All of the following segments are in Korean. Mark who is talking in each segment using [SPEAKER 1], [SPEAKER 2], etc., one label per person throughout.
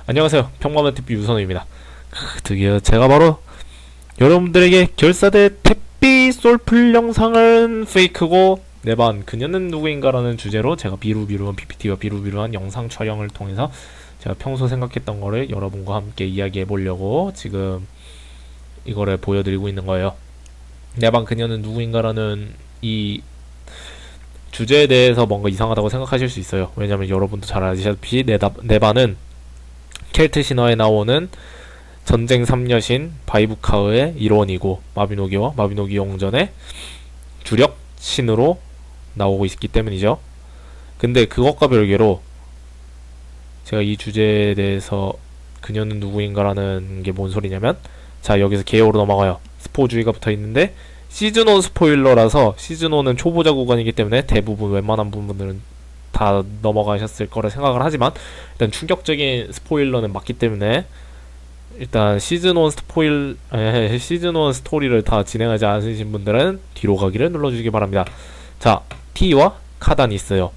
[SPEAKER 1] 안녕하세요. 평범한 TP 유선우입니다. 드디어 제가 바로 여러분들에게 결사대 택비 솔플 영상은 페이크고 내반 그녀는 누구인가라는 주제로 제가 비루비루한 PPT와 비루비루한 영상 촬영을 통해서 제가 평소 생각했던 거를 여러분과 함께 이야기해 보려고 지금 이거를 보여드리고 있는 거예요. 내반 그녀는 누구인가라는 이 주제에 대해서 뭔가 이상하다고 생각하실 수 있어요. 왜냐면 여러분도 잘 아시다시피 내반은 켈트 신화에 나오는 전쟁 3여신 바이브카의 일원이고 마비노기와 마비노기 용전의 주력 신으로 나오고 있기 때문이죠. 근데 그것과 별개로 제가 이 주제에 대해서 그녀는 누구인가라는 게 뭔 소리냐면, 자, 여기서 개요로 넘어가요. 스포주의가 붙어있는데 시즌1 스포일러라서 시즌1은 초보자 구간이기 때문에 대부분 웬만한 부분들은 다 넘어가셨을 거라 생각을 하지만, 일단 충격적인 스포일러는 맞기 때문에 일단 시즌1 스토리를 다 진행하지 않으신 분들은 뒤로 가기를 눌러주시기 바랍니다. 자, T와 카단이 있어요.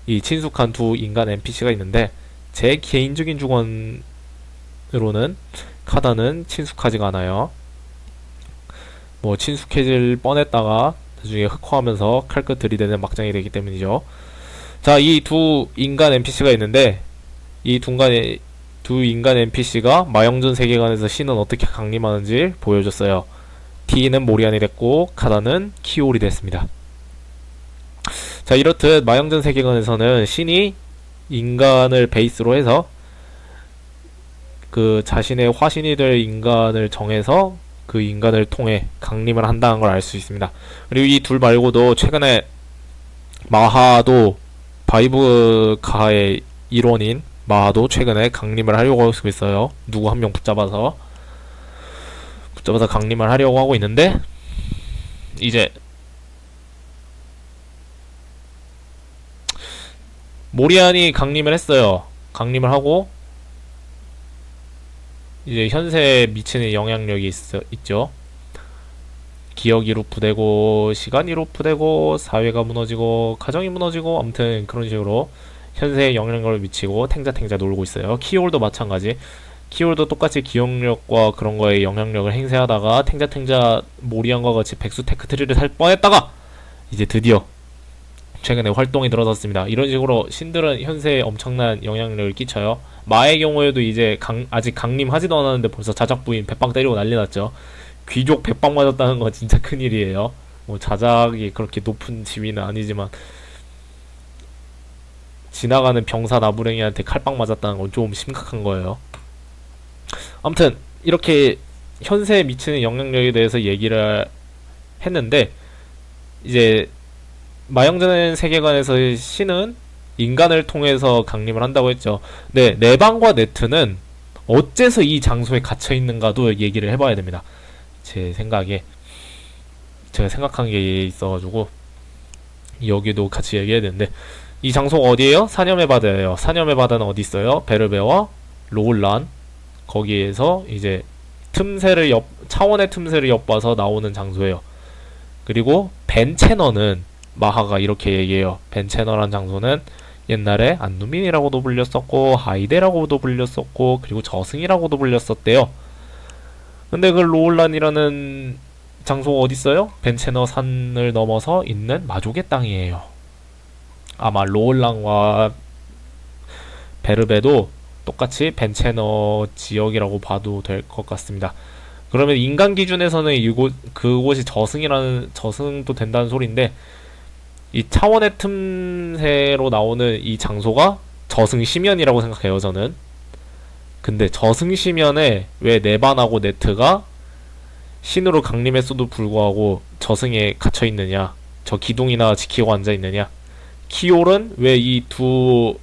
[SPEAKER 1] 이 친숙한 두 인간 NPC가 있는데, 제 개인적인 주관으로는 카단은 친숙하지가 않아요. 뭐 친숙해질 뻔했다가 나중에 흑화하면서 칼끝 들이대는 막장이 되기 때문이죠. 자, 이 두 인간 NPC가 있는데, 이 두 인간 NPC가 마영전 세계관에서 신은 어떻게 강림하는지 보여줬어요. T는 모리안이 됐고 카다는 키올이 됐습니다. 자, 이렇듯 마영전 세계관에서는 신이 인간을 베이스로 해서 그 자신의 화신이 될 인간을 정해서 그 인간을 통해 강림을 한다는 걸 알 수 있습니다. 그리고 이 둘 말고도 최근에 마하도 바이브카의 일원인 마하도 최근에 강림을 하려고 하고 있어요. 누구 한 명 붙잡아서 강림을 하려고 하고 있는데, 이제 모리안이 강림을 했어요. 강림을 하고 이제 현세에 미치는 영향력이 있죠. 기억이 루프되고 시간이 루프되고 사회가 무너지고 가정이 무너지고, 아무튼 그런 식으로 현세에 영향력을 미치고 탱자탱자 놀고 있어요. 키올도 마찬가지. 키올도 똑같이 기억력과 그런 거에 영향력을 행사하다가 탱자탱자 모리안과 같이 백수 테크트리를 살 뻔했다가 이제 드디어 최근에 활동이 들어섰습니다. 이런 식으로 신들은 현세에 엄청난 영향력을 끼쳐요. 마의 경우에도 이제 아직 강림하지도 않았는데 벌써 자작부인 배빵 때리고 난리 났죠. 귀족 배빵 맞았다는 건 진짜 큰일이에요. 뭐 자작이 그렇게 높은 지위는 아니지만 지나가는 병사 나부랭이한테 칼빵 맞았다는 건 좀 심각한 거예요. 아무튼 이렇게 현세에 미치는 영향력에 대해서 얘기를 했는데, 이제 마영전 세계관에서 신은 인간을 통해서 강림을 한다고 했죠. 네, 네방과 네트는 어째서 이 장소에 갇혀 있는가도 얘기를 해봐야 됩니다. 제 생각에 제가 생각한 게 있어가지고 여기도 같이 얘기해야 되는데, 이 장소가 어디예요? 사념의 바다예요. 사념의 바다는 어디 있어요? 베르베와 로울란, 거기에서 이제 차원의 틈새를 엿봐서 나오는 장소예요. 그리고 벤체너는 마하가 이렇게 얘기해요. 벤체너란 장소는 옛날에 안누민이라고도 불렸었고 하이데라고도 불렸었고 그리고 저승이라고도 불렸었대요. 근데 그 로울란이라는 장소가 어딨어요? 벤체너 산을 넘어서 있는 마족의 땅이에요. 아마 로울란과 베르베도 똑같이 벤체너 지역이라고 봐도 될 것 같습니다. 그러면 인간 기준에서는 그곳이 저승도 된다는 소리인데, 이 차원의 틈새로 나오는 이 장소가 저승시면이라고 생각해요, 저는. 근데 저승시면에 왜 네반하고 네트가 신으로 강림했어도 불구하고 저승에 갇혀있느냐, 저 기둥이나 지키고 앉아있느냐, 키올은 왜 이 두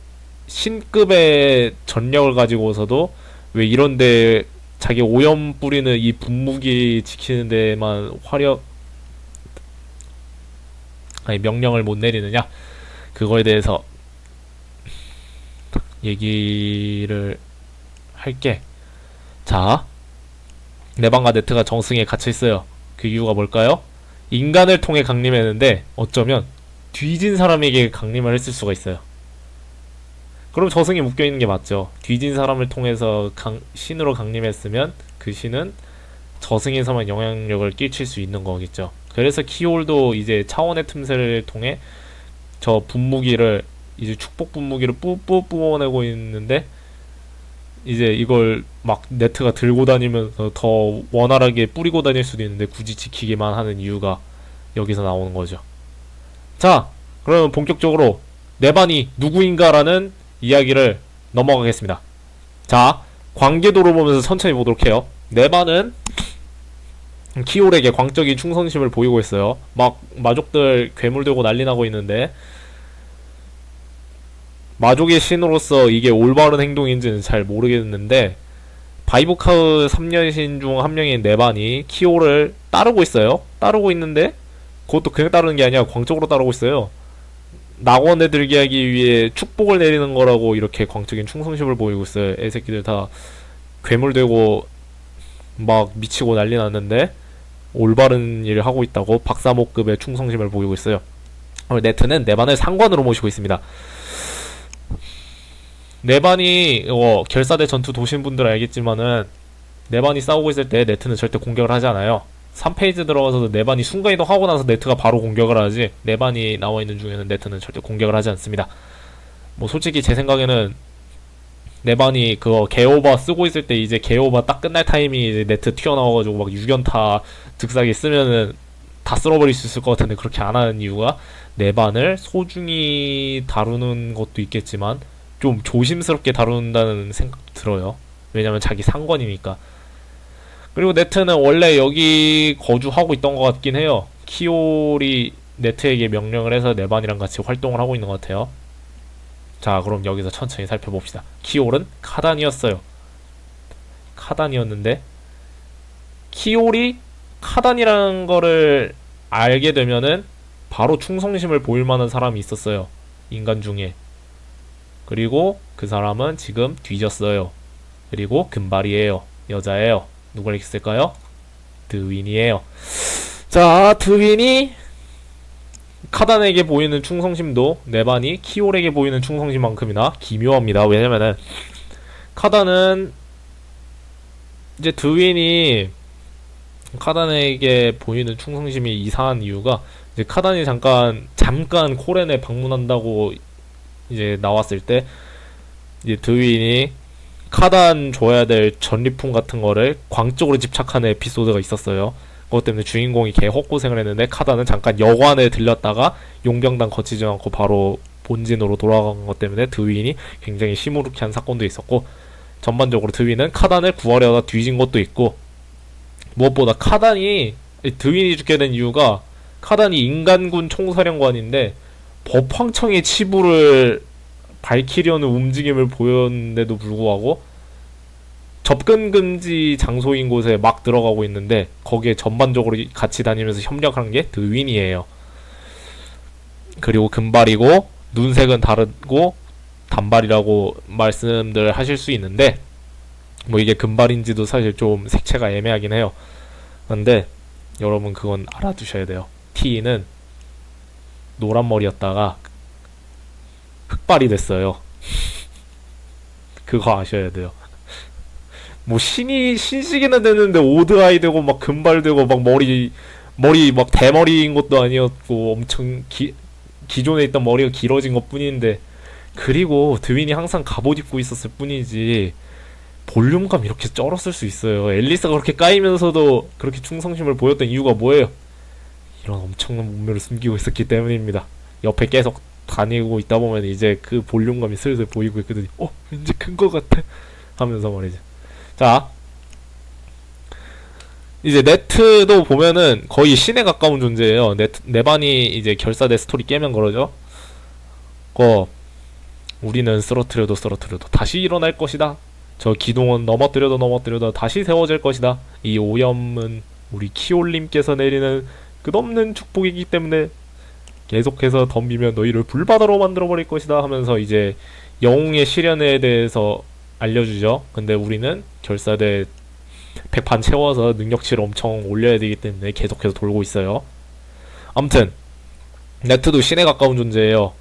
[SPEAKER 1] 신급의 전력을 가지고서도 왜 이런데 자기 오염 뿌리는 이 분무기 지키는 데만 명령을 못 내리느냐, 그거에 대해서 얘기를 할게. 자, 네방과 네트가 정승에 갇혀있어요. 그 이유가 뭘까요? 인간을 통해 강림했는데 어쩌면 뒤진 사람에게 강림을 했을 수가 있어요. 그럼 저승이 묶여있는 게 맞죠. 뒤진 사람을 통해서 신으로 강림했으면 그 신은 저승에서만 영향력을 끼칠 수 있는 거겠죠. 그래서 키올도 이제 차원의 틈새를 통해 저 분무기를 이제 축복 분무기를 뿌뿌 뿜어내고 있는데, 이제 이걸 막 네트가 들고 다니면서 더 원활하게 뿌리고 다닐 수도 있는데 굳이 지키기만 하는 이유가 여기서 나오는 거죠. 자, 그러면 본격적으로 네반이 누구인가라는 이야기를 넘어가겠습니다. 자, 관계도를 보면서 천천히 보도록 해요. 네반은 키올에게 광적인 충성심을 보이고 있어요. 막 마족들 괴물 들고 난리 나고 있는데, 마족의 신으로서 이게 올바른 행동인지는 잘 모르겠는데, 바이브카우 3년신 중 한 명인 네반이 키올을 따르고 있어요. 따르고 있는데 그것도 그냥 따르는 게 아니라 광적으로 따르고 있어요. 낙원에 들게 하기 위해 축복을 내리는 거라고 이렇게 광적인 충성심을 보이고 있어요. 애새끼들 다 괴물 되고 막 미치고 난리 났는데 올바른 일을 하고 있다고 박사모급의 충성심을 보이고 있어요. 네트는 네반을 상관으로 모시고 있습니다. 네반이 결사대 전투 도신 분들 알겠지만은, 네반이 싸우고 있을 때 네트는 절대 공격을 하지 않아요. 3페이지 들어가서도 네반이 순간이동 하고 나서 네트가 바로 공격을 하지, 네반이 나와있는 중에는 네트는 절대 공격을 하지 않습니다. 뭐 솔직히 제 생각에는 네반이 그거 개오바 쓰고 있을 때 이제 개오바 딱 끝날 타이밍이 이제 네트 튀어나와가지고 막 6연타 득사기 쓰면은 다 쓸어버릴 수 있을 것 같은데 그렇게 안 하는 이유가, 네반을 소중히 다루는 것도 있겠지만 좀 조심스럽게 다룬다는 생각도 들어요. 왜냐면 자기 상관이니까. 그리고 네트는 원래 여기 거주하고 있던 것 같긴 해요. 키올이 네트에게 명령을 해서 네반이랑 같이 활동을 하고 있는 것 같아요. 자, 그럼 여기서 천천히 살펴봅시다. 키올은 카단이었어요. 카단이었는데, 키올이 카단이라는 거를 알게 되면은 바로 충성심을 보일 만한 사람이 있었어요. 인간 중에. 그리고 그 사람은 지금 뒤졌어요. 그리고 금발이에요. 여자예요. 누굴 했을까요? 드윈이에요. 자, 드윈이 카단에게 보이는 충성심도 네반이 키올에게 보이는 충성심만큼이나 기묘합니다. 왜냐면은 카단은 이제 드윈이 카단에게 보이는 충성심이 이상한 이유가, 이제 카단이 잠깐 코렌에 방문한다고 이제 나왔을 때 이제 드윈이 카단 줘야 될 전리품 같은 거를 광적으로 집착하는 에피소드가 있었어요. 그것 때문에 주인공이 개 헛고생을 했는데, 카단은 잠깐 여관에 들렸다가 용병단 거치지 않고 바로 본진으로 돌아간 것 때문에 드윈이 굉장히 시무룩한 사건도 있었고, 전반적으로 드윈은 카단을 구하려다 뒤진 것도 있고, 무엇보다 드윈이 죽게 된 이유가, 카단이 인간군 총사령관인데 법황청의 치부를 밝히려는 움직임을 보였는데도 불구하고 접근 금지 장소인 곳에 막 들어가고 있는데, 거기에 전반적으로 같이 다니면서 협력하는 게 드윈이에요. 그리고 금발이고 눈색은 다르고 단발이라고 말씀들 하실 수 있는데, 뭐 이게 금발인지도 사실 좀 색채가 애매하긴 해요. 근데 여러분 그건 알아두셔야 돼요. T는 노란 머리였다가 흑발이 됐어요. 그거 아셔야 돼요. 뭐 신식이는 됐는데 오드아이 되고 막 금발 되고 막 머리 막 대머리인 것도 아니었고, 엄청 기존에 있던 머리가 길어진 것 뿐인데, 그리고 드윈이 항상 갑옷 입고 있었을 뿐이지 볼륨감 이렇게 쩔었을 수 있어요. 앨리스가 그렇게 까이면서도 그렇게 충성심을 보였던 이유가 뭐예요? 이런 엄청난 몸매를 숨기고 있었기 때문입니다. 옆에 계속 다니고 있다 보면 이제 그 볼륨감이 슬슬 보이고 있거든요. 왠지 큰 것 같아 하면서 말이죠. 자, 이제 네트도 보면은 거의 신에 가까운 존재예요. 네반이 이제 결사대 스토리 깨면 그러죠. 우리는 쓰러뜨려도 다시 일어날 것이다. 저 기둥은 넘어뜨려도 다시 세워질 것이다. 이 오염은 우리 키올님께서 내리는 끝없는 축복이기 때문에 계속해서 덤비면 너희를 불바다로 만들어버릴 것이다 하면서 이제 영웅의 시련에 대해서 알려주죠. 근데 우리는 결사대 100판 채워서 능력치를 엄청 올려야 되기 때문에 계속해서 돌고 있어요. 아무튼 네트도 신에 가까운 존재예요.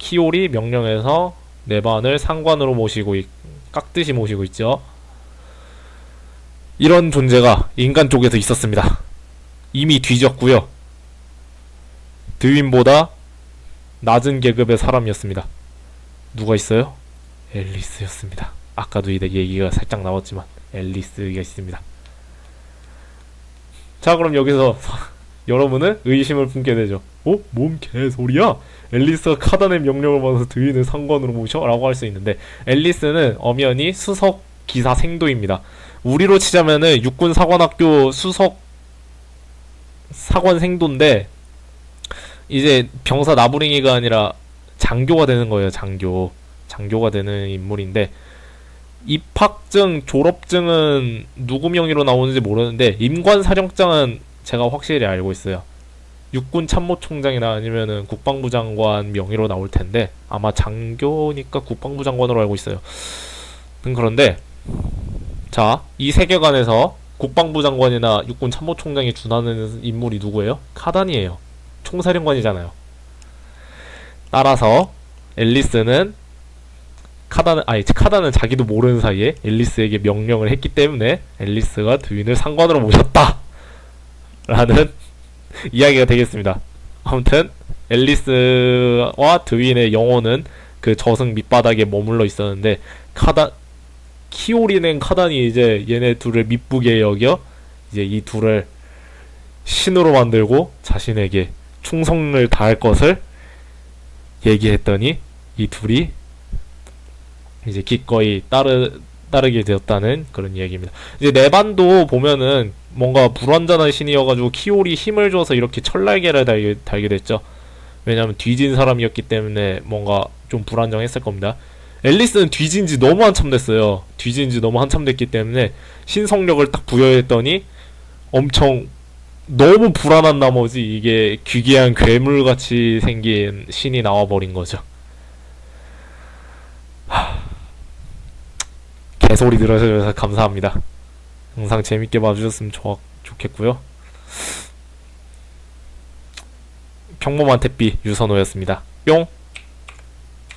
[SPEAKER 1] 키오리 명령에서 네반을 상관으로 모시고 깍듯이 모시고 있죠. 이런 존재가 인간 쪽에서 있었습니다. 이미 뒤졌고요. 드윈보다 낮은 계급의 사람이었습니다. 누가 있어요? 앨리스였습니다. 아까도 이 얘기가 살짝 나왔지만 앨리스가 있습니다. 자, 그럼 여기서 여러분은 의심을 품게 되죠. 뭔 개소리야? 앨리스가 카단의 명령을 받아서 드윈을 상관으로 모셔? 라고 할 수 있는데, 앨리스는 엄연히 수석 기사 생도입니다. 우리로 치자면은 육군 사관학교 수석 사관 생도인데, 이제 병사 나부랭이가 아니라 장교가 되는 거예요. 장교가 되는 인물인데, 입학증, 졸업증은 누구 명의로 나오는지 모르는데, 임관사령장은 제가 확실히 알고 있어요. 육군 참모총장이나 아니면은 국방부 장관 명의로 나올 텐데, 아마 장교니까 국방부 장관으로 알고 있어요. 그런데 자, 이 세계관에서 국방부 장관이나 육군 참모총장이 준하는 인물이 누구예요? 카단이에요. 총사령관이잖아요. 따라서 앨리스는 카단은 자기도 모르는 사이에 앨리스에게 명령을 했기 때문에 앨리스가 드윈을 상관으로 모셨다! 라는 이야기가 되겠습니다. 아무튼 앨리스와 드윈의 영혼은 그 저승 밑바닥에 머물러 있었는데, 키오리는 카단이 이제 얘네 둘을 미쁘게 여겨 이제 이 둘을 신으로 만들고 자신에게 충성을 다할 것을 얘기했더니 이 둘이 이제 기꺼이 따르게 되었다는 그런 이야기입니다. 이제 네반도 보면은 뭔가 불완전한 신이어가지고 키오리 힘을 줘서 이렇게 철날개를 달게 됐죠. 왜냐면 뒤진 사람이었기 때문에 뭔가 좀 불안정했을 겁니다. 앨리스는 뒤진 지 너무 한참 됐어요. 뒤진 지 너무 한참 됐기 때문에 신성력을 딱 부여했더니 엄청 너무 불안한 나머지 이게 귀귀한 괴물같이 생긴 신이 나와버린 거죠. 개소리 들어주셔서 감사합니다. 영상 재밌게 봐주셨으면 좋겠고요. 평범한 택비 유선호였습니다. 뿅!